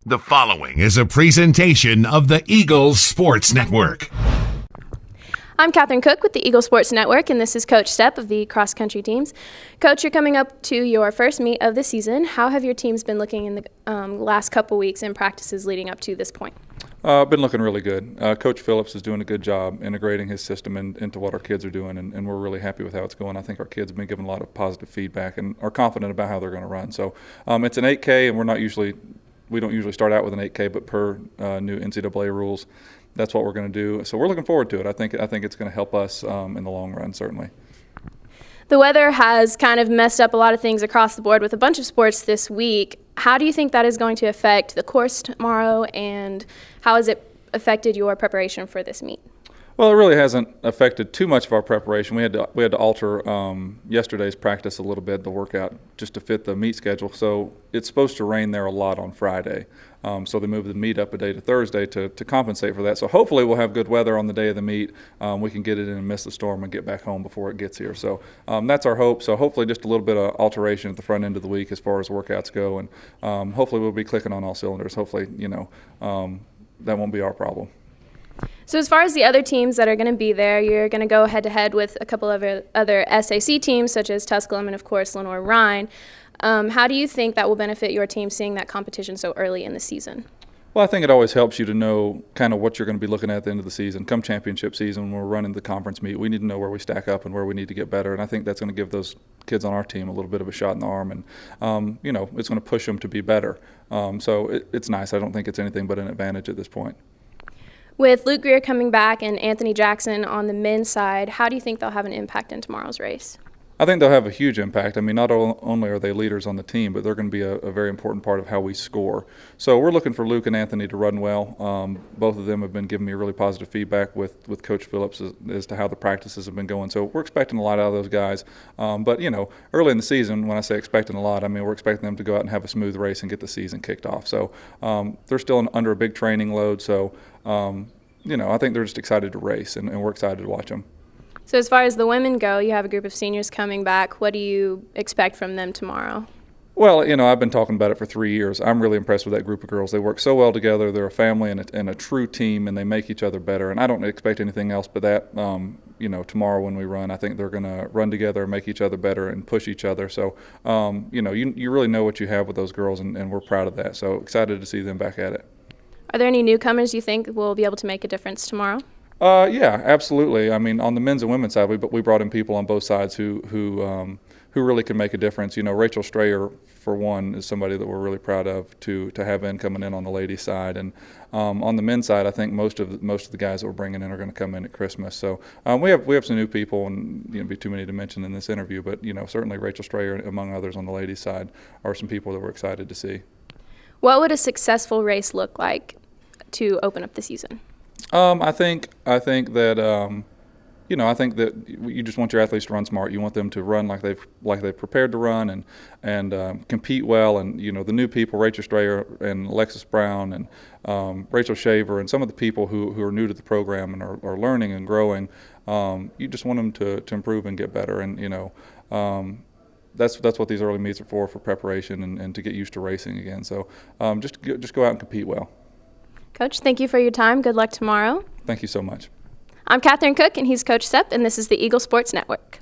The following is a presentation of the Eagles Sports Network. I'm Catherine Cook with the Eagle Sports Network, and this is Coach Stepp of the cross-country teams. Coach, you're coming up to your first meet of the season. How have your teams been looking in the last couple weeks in practices leading up to this point? Been looking really good. Coach Phillips is doing a good job integrating his system into what our kids are doing, and we're really happy with how it's going. I think our kids have been given a lot of positive feedback and are confident about how they're going to run. So it's an 8K, and we don't usually start out with an 8K, but per new NCAA rules, that's what we're going to do. So we're looking forward to it. I think it's going to help us in the long run, certainly. The weather has kind of messed up a lot of things across the board with a bunch of sports this week. How do you think that is going to affect the course tomorrow, and how has it affected your preparation for this meet? Well, it really hasn't affected too much of our preparation. We had to alter yesterday's practice a little bit, the workout, just to fit the meet schedule. So it's supposed to rain there a lot on Friday. So they moved the meet up a day to Thursday to compensate for that. So hopefully we'll have good weather on the day of the meet. We can get it in and miss the storm and get back home before it gets here. So that's our hope. So hopefully just a little bit of alteration at the front end of the week as far as workouts go. And hopefully we'll be clicking on all cylinders. Hopefully, that won't be our problem. So as far as the other teams that are going to be there, you're going to go head-to-head with a couple of other SAC teams, such as Tusculum and, of course, Lenoir-Rhyne. How do you think that will benefit your team seeing that competition so early in the season? Well, I think it always helps you to know kind of what you're going to be looking at the end of the season. Come championship season, when we're running the conference meet, we need to know where we stack up and where we need to get better. And I think that's going to give those kids on our team a little bit of a shot in the arm. And, it's going to push them to be better. So it's nice. I don't think it's anything but an advantage at this point. With Luke Greer coming back and Anthony Jackson on the men's side, how do you think they'll have an impact in tomorrow's race? I think they'll have a huge impact. I mean, not only are they leaders on the team, but they're going to be a very important part of how we score. So we're looking for Luke and Anthony to run well. Both of them have been giving me really positive feedback with Coach Phillips as to how the practices have been going. So we're expecting a lot out of those guys. But, early in the season, when I say expecting a lot, I mean we're expecting them to go out and have a smooth race and get the season kicked off. So they're still under a big training load. So, I think they're just excited to race, and we're excited to watch them. So as far as the women go, you have a group of seniors coming back. What do you expect from them tomorrow? Well, I've been talking about it for 3 years. I'm really impressed with that group of girls. They work so well together. They're a family and a true team, and they make each other better. And I don't expect anything else but that. Tomorrow when we run, I think they're going to run together and make each other better and push each other. So, you really know what you have with those girls, and we're proud of that. So excited to see them back at it. Are there any newcomers you think will be able to make a difference tomorrow? Yeah, absolutely. I mean, on the men's and women's side, we brought in people on both sides who really can make a difference. Rachel Strayer, for one, is somebody that we're really proud of to have coming in on the ladies' side, and on the men's side, I think most of the guys that we're bringing in are going to come in at Christmas. So we have some new people, and it'd be too many to mention in this interview, but certainly Rachel Strayer, among others, on the ladies' side, are some people that we're excited to see. What would a successful race look like to open up the season? I think that you just want your athletes to run smart. You want them to run like they've prepared to run and compete well. And the new people, Rachel Strayer and Alexis Brown and Rachel Shaver, and some of the people who are new to the program and are learning and growing. You just want them to improve and get better. And that's what these early meets are for preparation and to get used to racing again. So just go out and compete well. Coach, thank you for your time. Good luck tomorrow. Thank you so much. I'm Catherine Cook, and he's Coach Stepp, and this is the Eagle Sports Network.